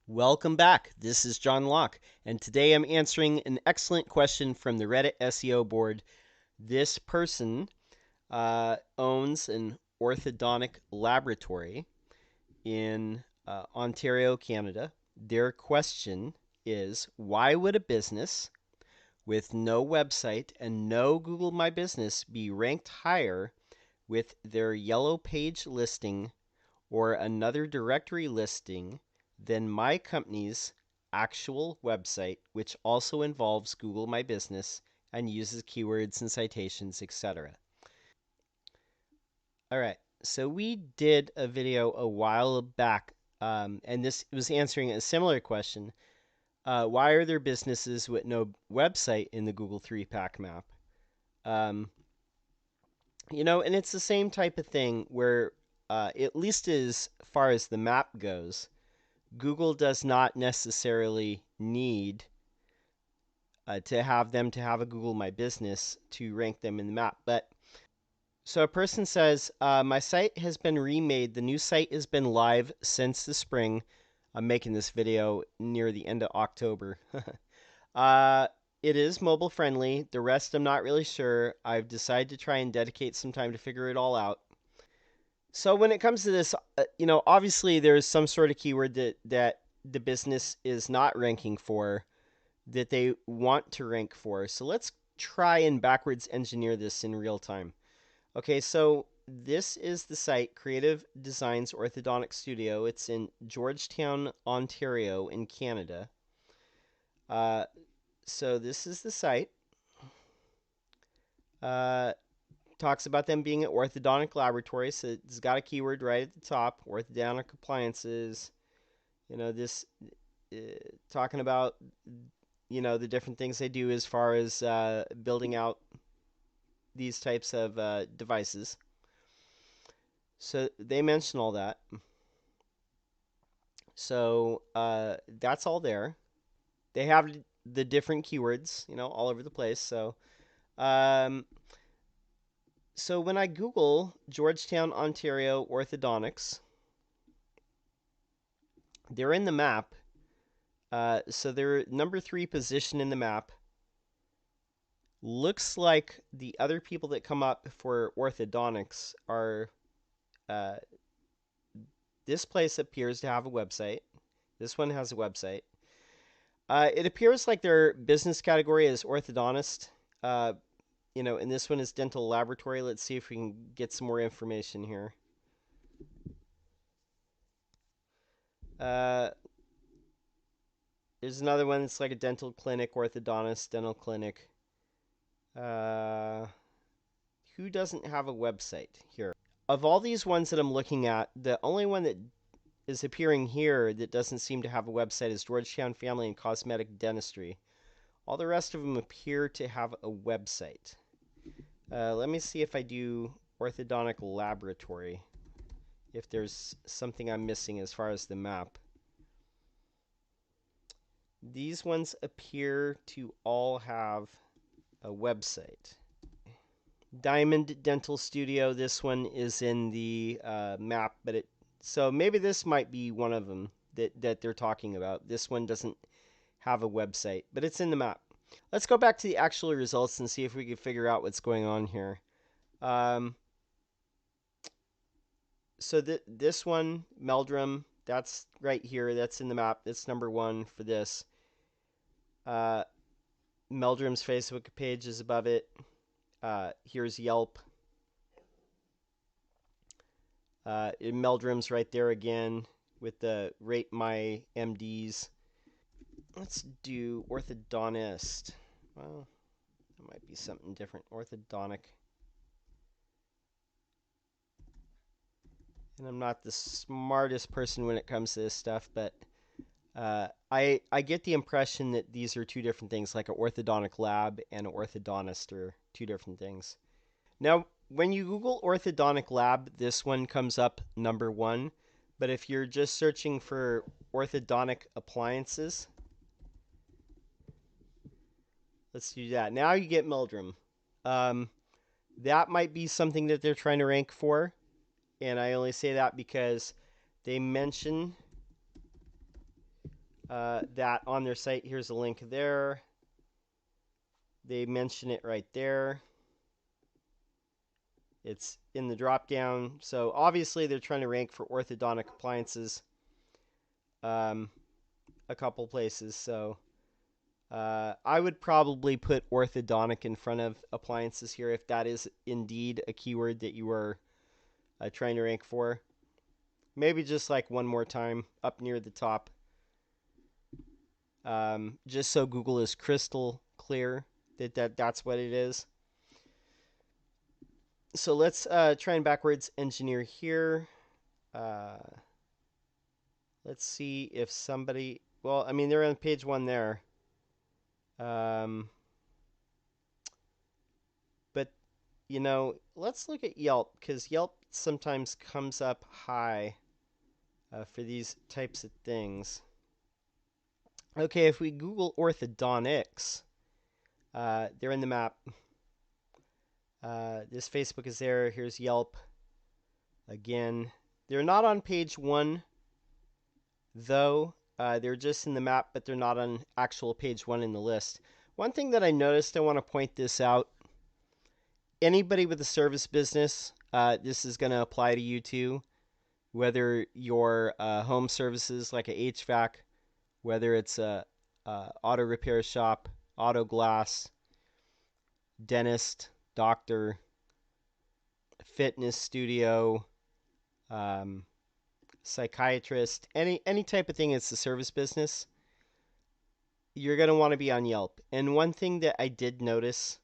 Welcome back. This is John Locke, and today I'm answering an excellent question from the Reddit SEO board. This person owns an orthodontic laboratory in Ontario, Canada. Their question is, why would a business with no website and no Google My Business be ranked higher with their yellow page listing or another directory listing than my company's actual website, which also involves Google My Business and uses keywords and citations, etc. All right, so we did a video a while back, and this was answering a similar question. Why are there businesses with no website in the Google 3-pack map? Um, and it's the same type of thing where, at least as far as the map goes, Google does not necessarily need to have a Google My Business to rank them in the map. But so a person says, my site has been remade. The new site has been live since the spring. I'm making this video near the end of October. It is mobile friendly. The rest I'm not really sure. I've decided to try and dedicate some time to figure it all out. So when it comes to this, obviously there's some sort of keyword that the business is not ranking for that they want to rank for. So let's try and backwards engineer this in real time. Okay, so this is the site, Creative Designs Orthodontic Studio. It's in Georgetown, Ontario in Canada. So this is the site. Talks about them being an orthodontic laboratory. So it's got a keyword right at the top, orthodontic appliances. This talking about, the different things they do as far as building out these types of devices. So they mention all that. So that's all there. They have the different keywords, all over the place. So when I Google Georgetown, Ontario orthodontics, they're in the map. So they're number 3 position in the map. Looks like the other people that come up for orthodontics are, this place appears to have a website. This one has a website. It appears like their business category is orthodontist. And this one is dental laboratory. Let's see if we can get some more information here. There's another one that's like a dental clinic, orthodontist, dental clinic. Who doesn't have a website here? Of all these ones that I'm looking at, the only one that is appearing here that doesn't seem to have a website is Georgetown Family and Cosmetic Dentistry. All the rest of them appear to have a website. Let me see if I do orthodontic laboratory, if there's something I'm missing as far as the map. These ones appear to all have a website. Diamond Dental Studio, this one is in the map, so maybe this might be one of them that they're talking about. This one doesn't have a website, but it's in the map. Let's go back to the actual results and see if we can figure out what's going on here. So this one, Meldrum, that's right here. That's in the map. That's number 1 for this. Meldrum's Facebook page is above it. Here's Yelp. Meldrum's right there again with the Rate My MDs. Let's do orthodontist. Well, that might be something different. Orthodontic. And I'm not the smartest person when it comes to this stuff, but I get the impression that these are two different things, like an orthodontic lab and an orthodontist are two different things. Now, when you Google orthodontic lab, this one comes up number 1. But if you're just searching for orthodontic appliances, let's do that. Now you get Meldrum. That might be something that they're trying to rank for. And I only say that because they mention that on their site. Here's a link there. They mention it right there. It's in the drop-down. So obviously they're trying to rank for orthodontic appliances a couple places. So I would probably put orthodontic in front of appliances here if that is indeed a keyword that you are trying to rank for. Maybe just like one more time up near the top. Just so Google is crystal clear that's what it is. So let's try and backwards engineer here. Let's see if somebody, well, I mean, they're on page 1 there. But, you know, let's look at Yelp, because Yelp sometimes comes up high for these types of things. Okay, if we Google orthodontics, they're in the map. This Facebook is there. Here's Yelp. Again, they're not on page 1, though. They're just in the map, but they're not on actual page 1 in the list. One thing that I noticed, I want to point this out. Anybody with a service business, this is going to apply to you too. Whether your home services like a HVAC, whether it's a auto repair shop, auto glass, dentist, doctor, fitness studio, psychiatrist, any type of thing that's a service business, you're going to want to be on Yelp. And one thing that I did notice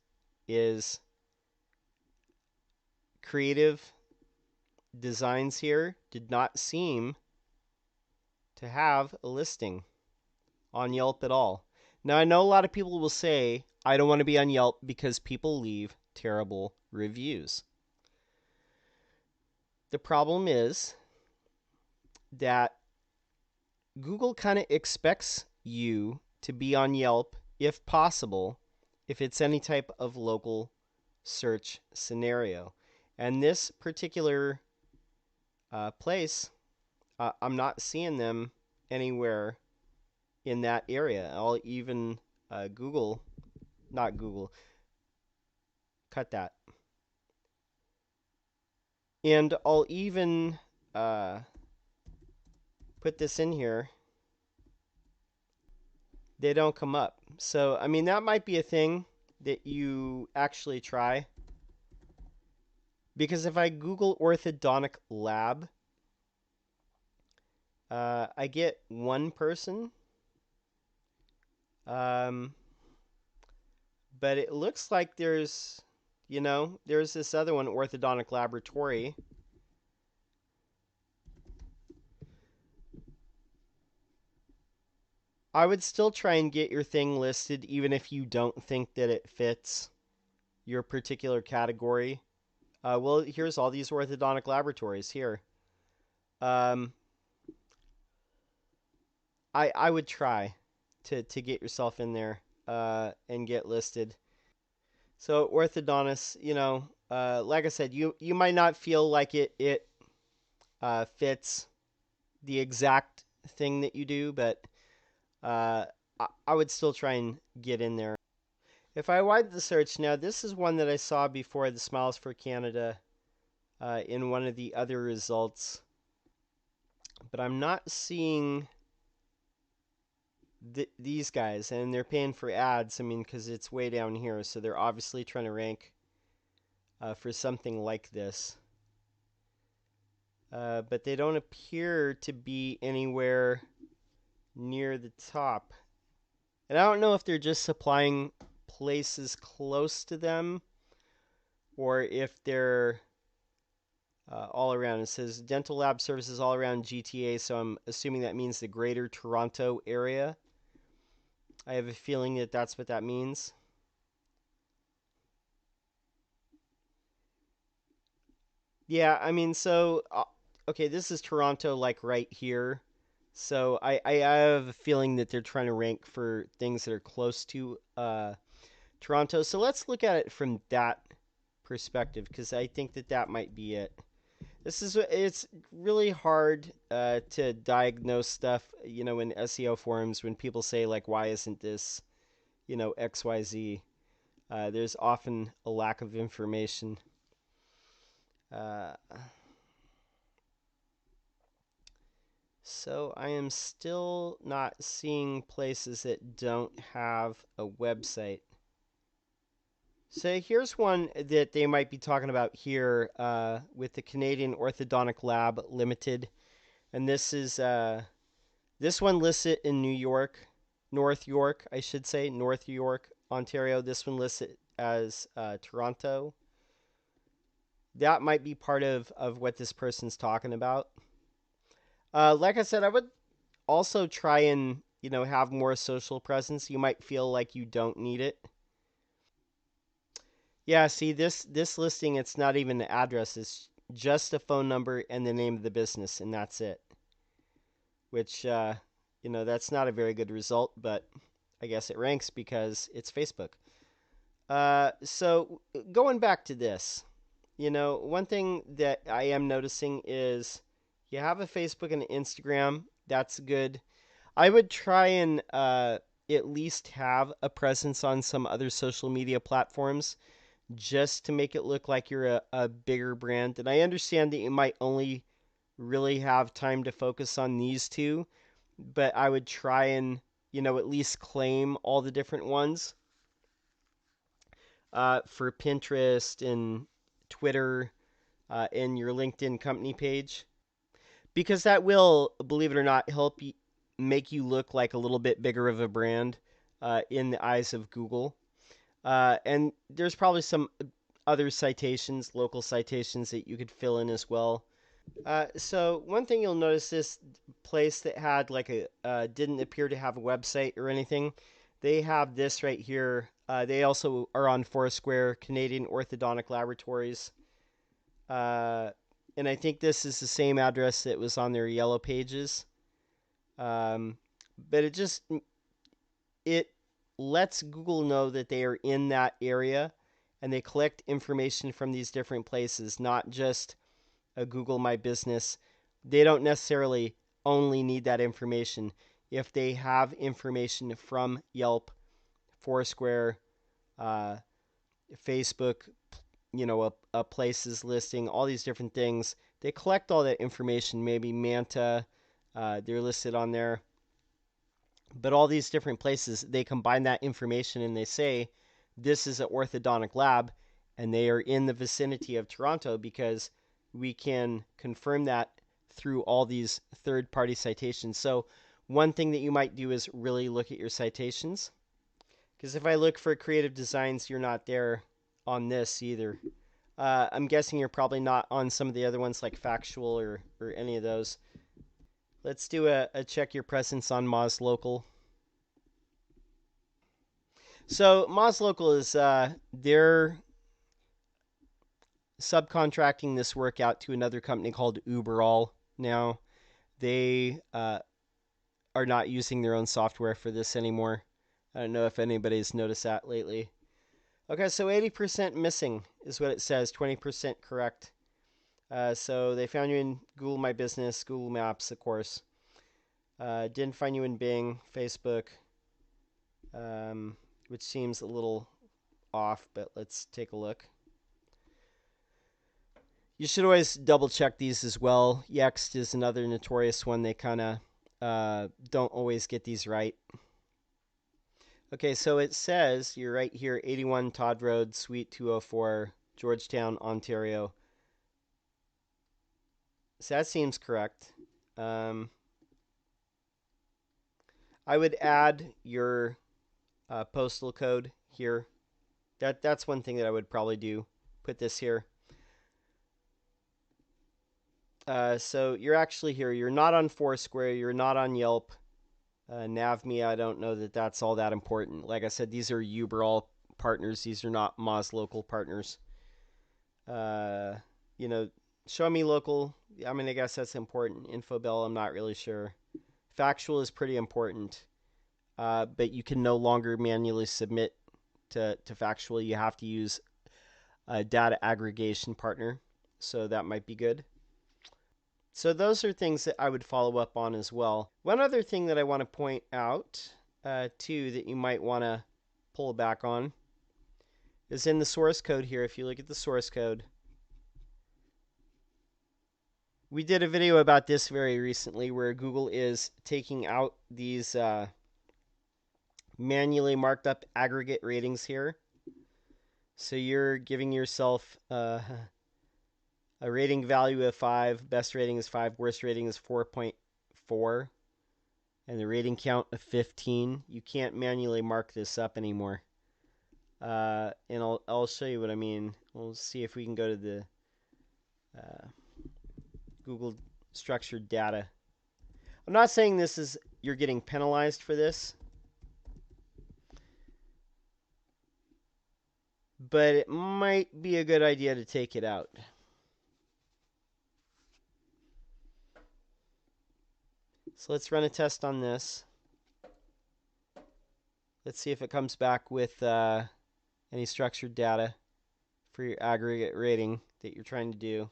is creative designs here did not seem to have a listing on Yelp at all. Now, I know a lot of people will say, I don't want to be on Yelp because people leave terrible reviews. The problem is that Google kind of expects you to be on Yelp, if possible, if it's any type of local search scenario. And this particular place, I'm not seeing them anywhere in that area. I'll even cut that. And I'll even put this in here. They don't come up. So, I mean, that might be a thing that you actually try. Because if I Google orthodontic lab, I get one person. But it looks like there's this other one, orthodontic laboratory. I would still try and get your thing listed even if you don't think that it fits your particular category. Well, here's all these orthodontic laboratories here. I would try to get yourself in there and get listed. So orthodontists, like I said, you might not feel like it fits the exact thing that you do, but I would still try and get in there. If I widen the search now, this is one that I saw before, the Smiles for Canada, in one of the other results, but I'm not seeing these guys, and they're paying for ads. I mean, because it's way down here, so they're obviously trying to rank for something like this. But they don't appear to be anywhere near the top. And I don't know if they're just supplying places close to them or if they're all around. It says dental lab services all around GTA, so I'm assuming that means the greater Toronto area. I have a feeling that that's what that means. Yeah, I mean, so, okay, this is Toronto, like right here. So I have a feeling that they're trying to rank for things that are close to Toronto. So let's look at it from that perspective, because I think that might be it. It's really hard to diagnose stuff, in SEO forums when people say like, why isn't this, XYZ? There's often a lack of information. Uh, so I am still not seeing places that don't have a website. So here's one that they might be talking about here with the Canadian Orthodontic Lab Limited, and this one lists it in New York, North York, I should say, North York, Ontario. This one lists it as Toronto. That might be part of what this person's talking about. Like I said, I would also try and have more social presence. You might feel like you don't need it. Yeah, see this listing, it's not even an address. It's just a phone number and the name of the business, and that's it. Which that's not a very good result, but I guess it ranks because it's Facebook. So going back to this, one thing that I am noticing is you have a Facebook and an Instagram. That's good. I would try and at least have a presence on some other social media platforms just to make it look like you're a bigger brand. And I understand that you might only really have time to focus on these two, but I would try and, at least claim all the different ones for Pinterest and Twitter and your LinkedIn company page. Because that will, believe it or not, help you make you look like a little bit bigger of a brand in the eyes of Google. And there's probably some other citations, local citations that you could fill in as well. So one thing you'll notice, this place that had like a didn't appear to have a website or anything, they have this right here. They also are on Foursquare, Canadian Orthodontic Laboratories, uh, and I think this is the same address that was on their yellow pages. Um, but it lets Google know that they are in that area, and they collect information from these different places, not just a Google My Business. They don't necessarily only need that information. If they have information from Yelp, Foursquare, uh, Facebook, a places listing, all these different things, they collect all that information. Maybe Manta, they're listed on there. But all these different places, they combine that information and they say, this is an orthodontic lab, and they are in the vicinity of Toronto because we can confirm that through all these third-party citations. So one thing that you might do is really look at your citations. Because if I look for creative designs, you're not there on this either. I'm guessing you're probably not on some of the other ones like Factual or any of those. Let's do a check your presence on Moz Local. So Moz Local is they're subcontracting this work out to another company called Uberall now. They are not using their own software for this anymore. I don't know if anybody's noticed that lately. Okay, so 80% missing is what it says, 20% correct. So they found you in Google My Business, Google Maps, of course. Didn't find you in Bing, Facebook, which seems a little off, but let's take a look. You should always double check these as well. Yext is another notorious one. They kind of don't always get these right. Okay, so it says you're right here, 81 Todd Road, Suite 204, Georgetown, Ontario. So that seems correct. I would add your postal code here. That's one thing that I would probably do. Put this here. So you're actually here. You're not on Foursquare. You're not on Yelp. NavMe, I don't know that that's all that important. Like I said, these are Uberall partners. These are not Moz Local partners. Uh, you know, Show Me Local. I mean, I guess that's important. Infobell, I'm not really sure. Factual is pretty important, but you can no longer manually submit to Factual. You have to use a data aggregation partner, so that might be good. So those are things that I would follow up on as well. One other thing that I want to point out, too, that you might want to pull back on is in the source code here. If you look at the source code, we did a video about this very recently where Google is taking out these manually marked up aggregate ratings here. So you're giving yourself a rating value of 5, best rating is 5, worst rating is 4.4, and the rating count of 15. You can't manually mark this up anymore. And I'll show you what I mean. We'll see if we can go to the Google structured data. I'm not saying this is you're getting penalized for this, but it might be a good idea to take it out. So let's run a test on this. Let's see if it comes back with any structured data for your aggregate rating that you're trying to do.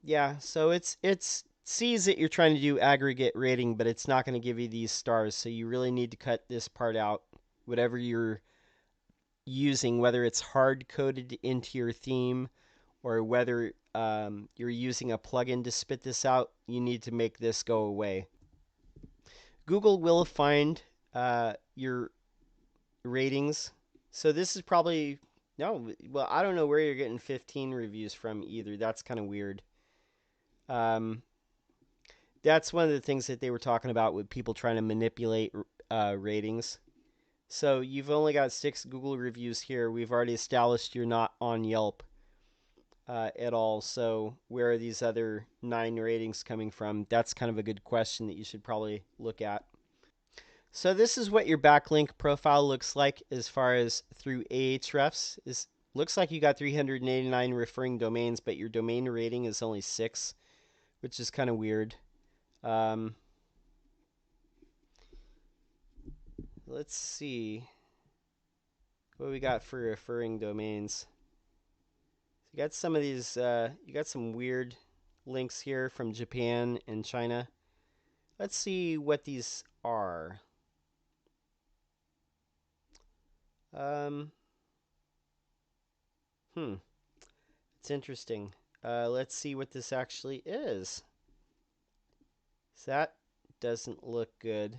Yeah, so it sees that you're trying to do aggregate rating, but it's not going to give you these stars. So you really need to cut this part out. Whatever you're using, whether it's hard coded into your theme or whether you're using a plugin to spit this out, you need to make this go away. Google will find your ratings. So this is probably, no, well, I don't know where you're getting 15 reviews from either. That's kind of weird. That's one of the things that they were talking about with people trying to manipulate ratings. So you've only got 6 Google reviews here. We've already established you're not on Yelp at all. So where are these other 9 ratings coming from? That's kind of a good question that you should probably look at. So this is what your backlink profile looks like as far as through Ahrefs. Looks like you got 389 referring domains, but your domain rating is only 6, which is kind of weird. Let's see what we got for referring domains. So you got some of these, you got some weird links here from Japan and China. Let's see what these are. It's interesting. Let's see what this actually is. So that doesn't look good.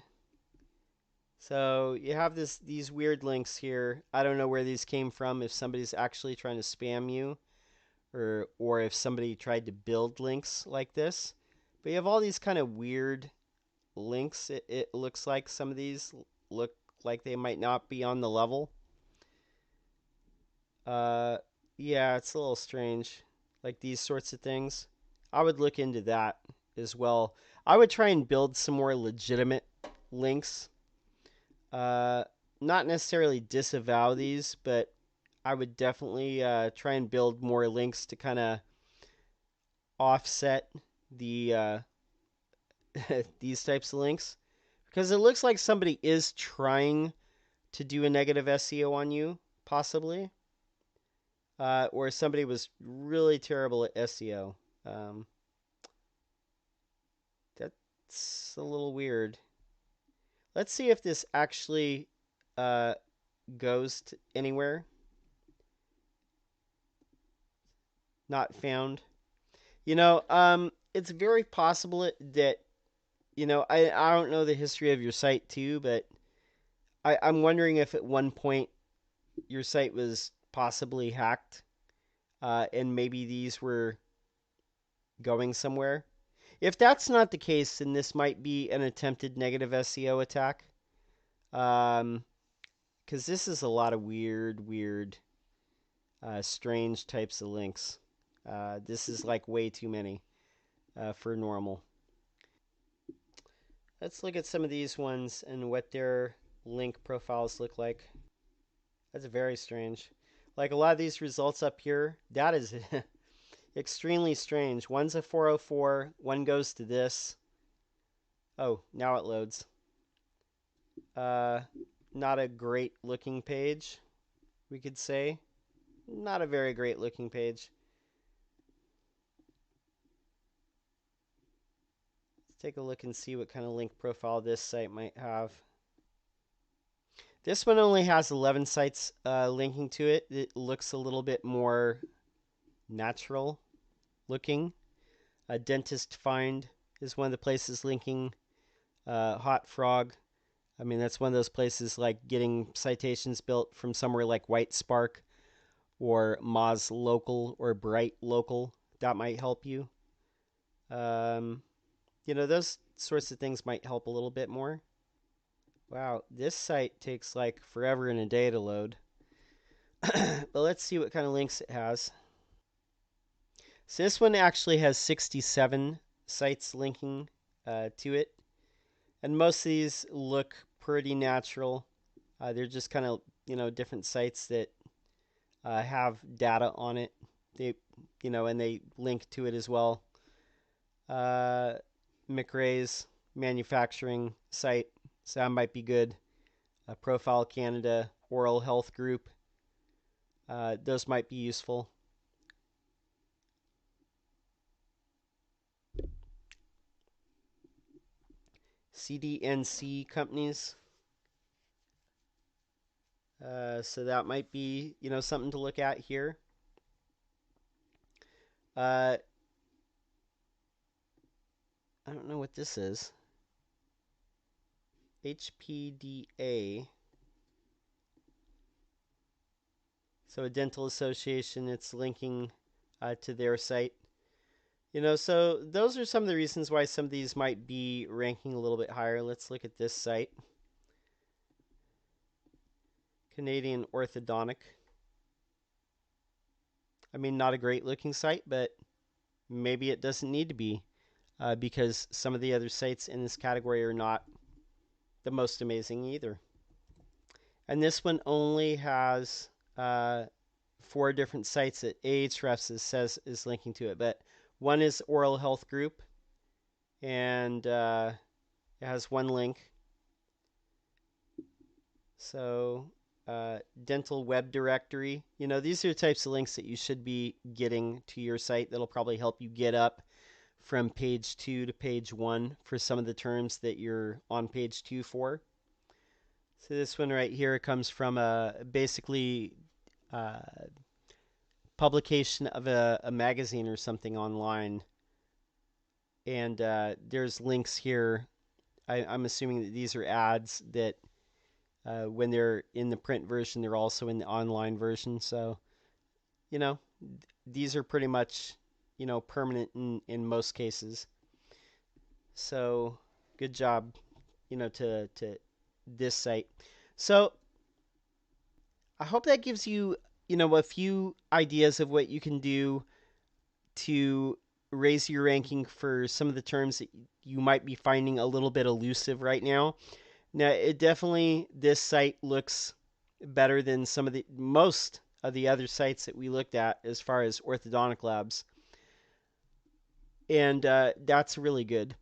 So you have these weird links here. I don't know where these came from, if somebody's actually trying to spam you or if somebody tried to build links like this. But you have all these kind of weird links. It looks like some of these look like they might not be on the level. Yeah, it's a little strange. Like these sorts of things. I would look into that as well. I would try and build some more legitimate links. Not necessarily disavow these, but I would definitely try and build more links to kind of offset the these types of links. Because it looks like somebody is trying to do a negative SEO on you, possibly. Or somebody was really terrible at SEO. That's a little weird. Let's see if this actually goes to anywhere. Not found. It's very possible that, I don't know the history of your site too, but I'm wondering if at one point your site was possibly hacked, and maybe these were going somewhere. If that's not the case, then this might be an attempted negative SEO attack. Because this is a lot of weird, strange types of links. This is like way too many for normal. Let's look at some of these ones and what their link profiles look like. That's very strange. Like a lot of these results up here, that is extremely strange. One's a 404, one goes to this. Oh, now it loads. Not a great looking page, we could say. Not a very great looking page. take a look and see what kind of link profile this site might have. This one only has 11 sites linking to it. It looks a little bit more natural looking. A Dentist Find is one of the places linking. Hot Frog. I mean, that's one of those places like getting citations built from somewhere like White Spark or Moz Local or Bright Local. That might help you. Those sorts of things might help a little bit more. Wow, this site takes like forever and a day to load. But let's see what kind of links it has. So this one actually has 67 sites linking to it. And most of these look pretty natural. They're just kind of, different sites that have data on it. And they link to it as well. McRae's manufacturing site, so that might be good. Profile Canada, Oral Health Group, those might be useful. CDNC companies. So that might be, something to look at here. I don't know what this is. HPDA. So a dental association, it's linking to their site. So those are some of the reasons why some of these might be ranking a little bit higher. Let's look at this site. Canadian Orthodontic. I mean, not a great looking site, but maybe it doesn't need to be because some of the other sites in this category are not the most amazing either. And this one only has 4 different sites that Ahrefs says is linking to it, but one is Oral Health Group, and it has 1 link. So dental web directory. These are the types of links that you should be getting to your site that'll probably help you get up from page 2 to page 1 for some of the terms that you're on page 2 for. So this one right here comes from basically publication of a magazine or something online. And there's links here. I'm assuming that these are ads that when they're in the print version, they're also in the online version. So, these are pretty much, permanent in most cases. So, good job, to this site. So, I hope that gives you, a few ideas of what you can do to raise your ranking for some of the terms that you might be finding a little bit elusive right now. Now, this site looks better than most of the other sites that we looked at as far as orthodontic labs. And that's really good.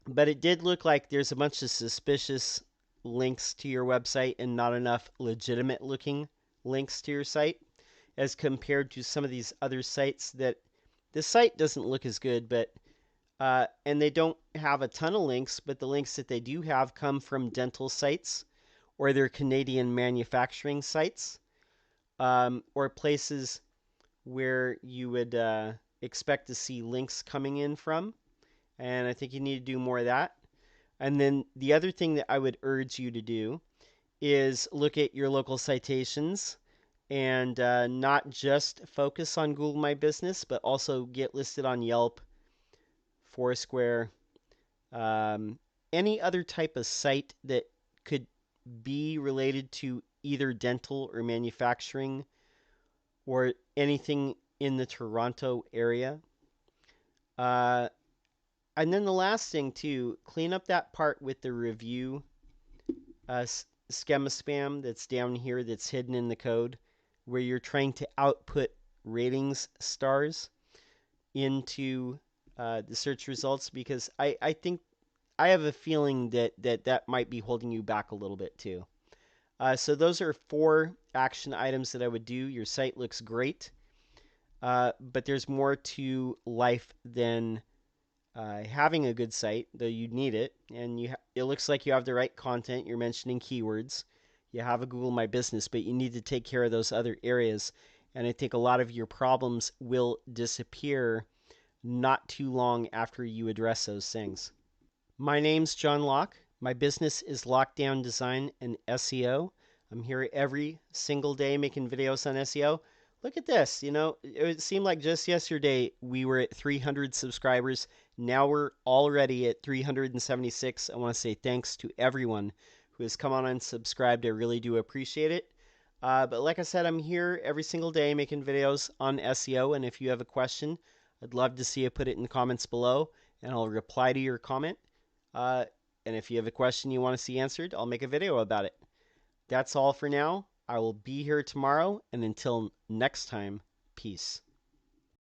But it did look like there's a bunch of suspicious links to your website and not enough legitimate looking links to your site as compared to some of these other sites that the site doesn't look as good, but and they don't have a ton of links, but the links that they do have come from dental sites or their Canadian manufacturing sites, or places where you would expect to see links coming in from. And I think you need to do more of that. And then the other thing that I would urge you to do is look at your local citations and not just focus on Google My Business, but also get listed on Yelp, Foursquare, any other type of site that could be related to either dental or manufacturing or anything in the Toronto area. And then the last thing too, clean up that part with the review schema spam that's down here that's hidden in the code where you're trying to output ratings stars into the search results, because I think I have a feeling that might be holding you back a little bit too. So those are 4 action items that I would do. Your site looks great, but there's more to life than having a good site, though you need it, and it looks like you have the right content. You're mentioning keywords. You have a Google My Business, but you need to take care of those other areas. And I think a lot of your problems will disappear not too long after you address those things. My name's John Locke. My business is Lockdown Design and SEO. I'm here every single day making videos on SEO. Look at this. It seemed like just yesterday we were at 300 subscribers. Now we're already at 376. I want to say thanks to everyone who has come on and subscribed. I really do appreciate it. But like I said, I'm here every single day making videos on SEO. And if you have a question, I'd love to see you put it in the comments below, and I'll reply to your comment. And if you have a question you want to see answered, I'll make a video about it. That's all for now. I will be here tomorrow, and until next time, peace.